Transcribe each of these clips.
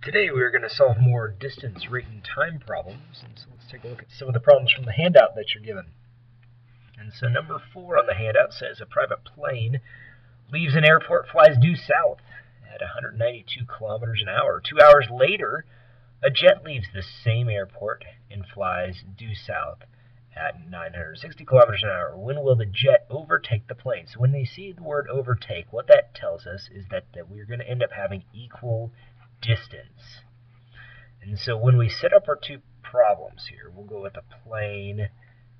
Today we are going to solve more distance, rate, and time problems. And so let's take a look at some of the problems from the handout that you're given. And so number 4 on the handout says a private plane leaves an airport, flies due south at 192 kilometers an hour. 2 hours later, a jet leaves the same airport and flies due south at 960 kilometers an hour. When will the jet overtake the plane? So when they see the word overtake, what that tells us is that we're going to end up having equal distance. And so when we set up our two problems here, we'll go with a plane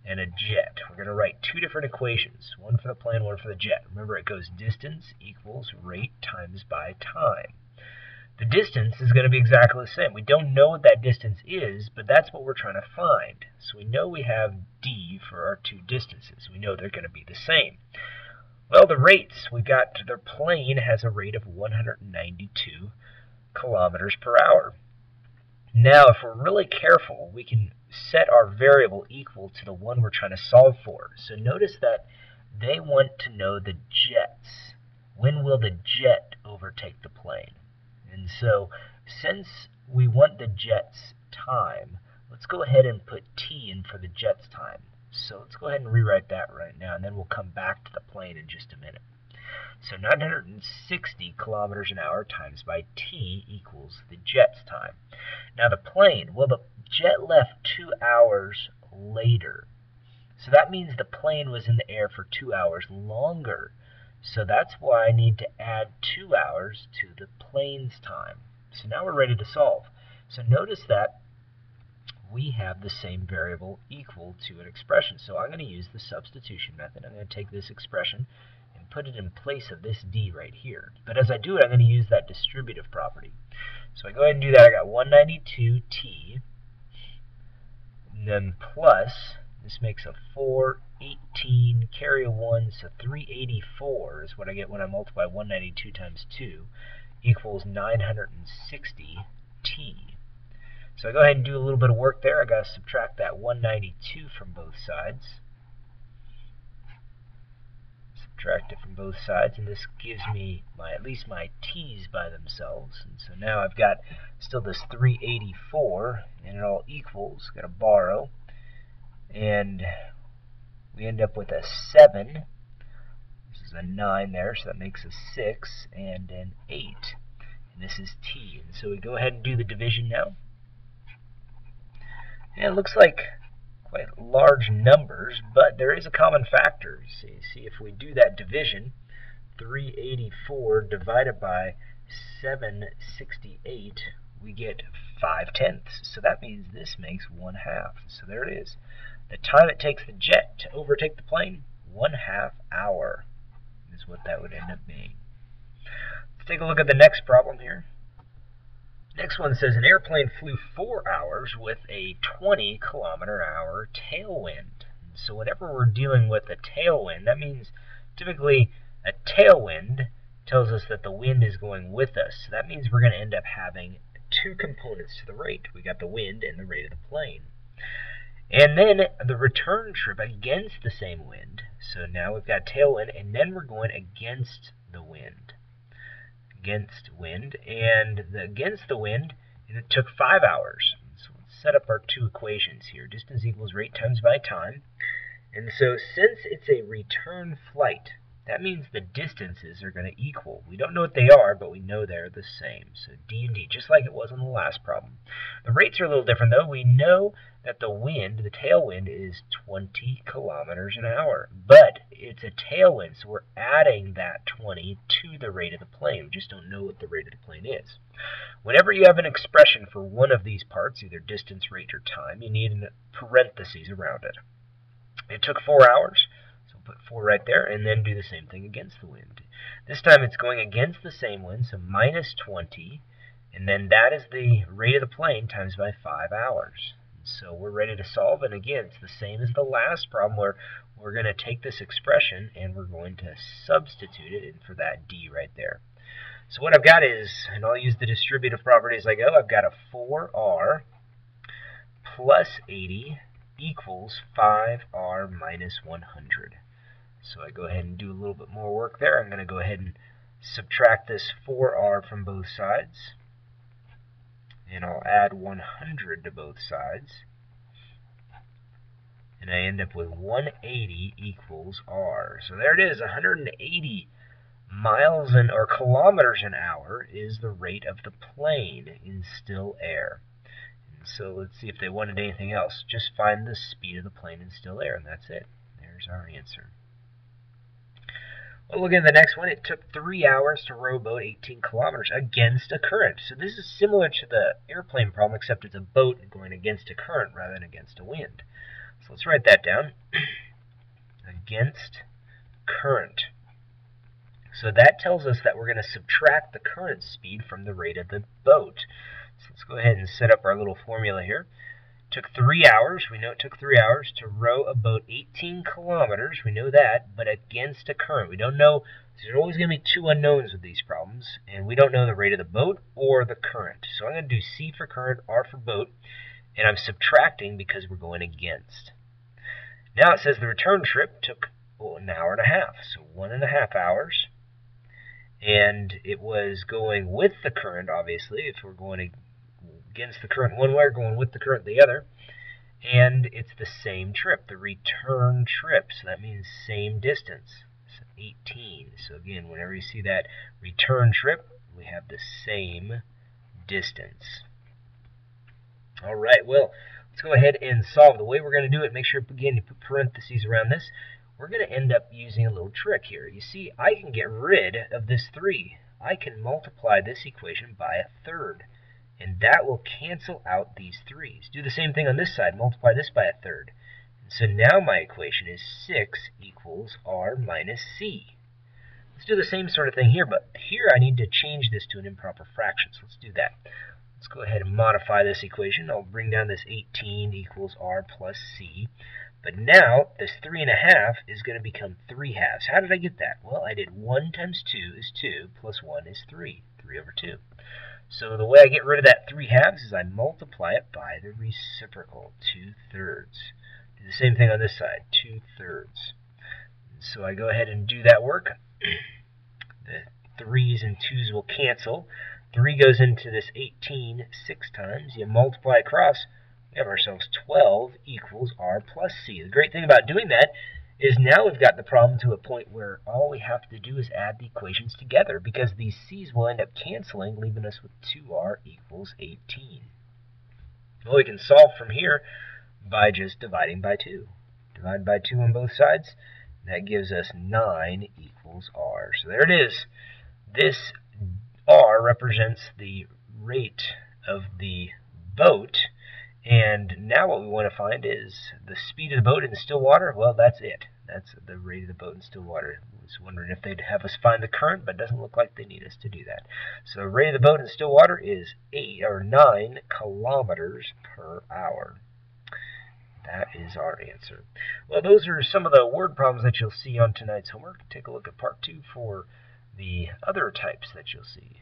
and a jet. We're going to write two different equations, one for the plane, one for the jet. Remember, it goes distance equals rate times by time. The distance is going to be exactly the same. We don't know what that distance is, but that's what we're trying to find. So we know we have d for our two distances. We know they're going to be the same. Well, the rates, we got the plane has a rate of 192 kilometers per hour. Now, if we're really careful, we can set our variable equal to the one we're trying to solve for. So notice that they want to know the jets. When will the jet overtake the plane? And so, since we want the jet's time, let's go ahead and put t in for the jet's time. So let's go ahead and rewrite that right now, and then we'll come back to the plane in just a minute. So 960 kilometers an hour times by t equals the jet's time. Now the plane, well, the jet left 2 hours later. So that means the plane was in the air for 2 hours longer. So that's why I need to add 2 hours to the plane's time. So now we're ready to solve. So notice that we have the same variable equal to an expression. So I'm going to use the substitution method. I'm going to take this expression and put it in place of this d right here. But as I do it, I'm going to use that distributive property. So I go ahead and do that. I got 192t, and then plus, this makes a 418, carry a 1, so 384 is what I get when I multiply 192 times 2, equals 960t. So I go ahead and do a little bit of work there. I got to subtract that 192 from both sides. Subtract it from both sides, and this gives me at least my t's by themselves. And so now I've got still this 384, and it all equals, got to borrow, and we end up with a 7. This is a 9 there, so that makes a 6, and an 8. And this is t. And so we go ahead and do the division now. And it looks like quite large numbers, but there is a common factor. So you see, if we do that division, 384 divided by 768, we get 5/10. So that means this makes 1/2. So there it is. The time it takes the jet to overtake the plane, 1/2 hour is what that would end up being. Let's take a look at the next problem here. Next one says an airplane flew 4 hours with a 20 kilometer an hour tailwind. So whenever we're dealing with a tailwind, that means typically a tailwind tells us that the wind is going with us. So that means we're going to end up having two components to the rate. We got the wind and the rate of the plane. And then the return trip against the same wind. So now we've got tailwind, and then we're going against the wind. Against wind, and against the wind, and it took 5 hours. So let's set up our two equations here. Distance equals rate times by time. And so since it's a return flight, that means the distances are going to equal. We don't know what they are, but we know they're the same. So d and d, just like it was on the last problem. The rates are a little different, though. We know that the wind, the tailwind, is 20 kilometers an hour. But it's a tailwind, so we're adding that 20 to the rate of the plane. We just don't know what the rate of the plane is. Whenever you have an expression for one of these parts, either distance, rate, or time, you need parentheses around it. It took 4 hours. Put 4 right there, and then do the same thing against the wind. This time it's going against the same wind, so minus 20, and then that is the rate of the plane times by 5 hours. So we're ready to solve, and again, it's the same as the last problem where we're going to take this expression and we're going to substitute it in for that d right there. So what I've got is, and I'll use the distributive property as I go, I've got a 4r plus 80 equals 5r minus 100. So I go ahead and do a little bit more work there. I'm going to go ahead and subtract this 4r from both sides. and I'll add 100 to both sides, and I end up with 180 equals r. So there it is, 180 miles or kilometers an hour is the rate of the plane in still air. And so let's see if they wanted anything else. Just find the speed of the plane in still air, and that's it. There's our answer. Well, look at the next one. It took 3 hours to row a boat 18 kilometers against a current. So this is similar to the airplane problem, except it's a boat going against a current rather than against a wind. So let's write that down. Against current. So that tells us that we're going to subtract the current speed from the rate of the boat. So let's go ahead and set up our little formula here. It took 3 hours. We know it took 3 hours to row a boat 18 kilometers. We know that, but against a current. We don't know. There's always going to be two unknowns with these problems, and we don't know the rate of the boat or the current. So I'm going to do C for current, R for boat, and I'm subtracting because we're going against. Now it says the return trip took an hour and a half, so 1.5 hours. And it was going with the current, obviously, if we're going against the current one way or going with the current the other. And it's the same trip, the return trip, so that means same distance, so 18. So again, whenever you see that return trip, we have the same distance. All right, well, let's go ahead and solve. The way we're going to do it, make sure, again, you put parentheses around this. We're going to end up using a little trick here. You see, I can get rid of this 3. I can multiply this equation by a third, and that will cancel out these 3's. Do the same thing on this side. Multiply this by a third. And so now my equation is 6 equals r minus c. Let's do the same sort of thing here, but here I need to change this to an improper fraction, so let's do that. Let's go ahead and modify this equation. I'll bring down this 18 equals r plus c. But now, this 3.5 is going to become 3 halves. How did I get that? Well, I did 1 times 2 is 2, plus 1 is 3. 3 over 2. So the way I get rid of that 3 halves is I multiply it by the reciprocal, 2/3. Do the same thing on this side, 2/3. So I go ahead and do that work. The 3's and 2's will cancel. 3 goes into this 18 6 times. You multiply across. We have ourselves 12 equals r plus c. The great thing about doing that is now we've got the problem to a point where all we have to do is add the equations together, because these c's will end up canceling, leaving us with 2r equals 18. Well, we can solve from here by just dividing by 2. Divide by 2 on both sides. That gives us 9 equals r. So there it is. This r represents the rate of the boat. And now what we want to find is the speed of the boat in still water. Well, that's it. That's the rate of the boat in still water. I was wondering if they'd have us find the current, but it doesn't look like they need us to do that. So the rate of the boat in still water is 9 kilometers per hour. That is our answer. Well, those are some of the word problems that you'll see on tonight's homework. Take a look at part 2 for the other types that you'll see.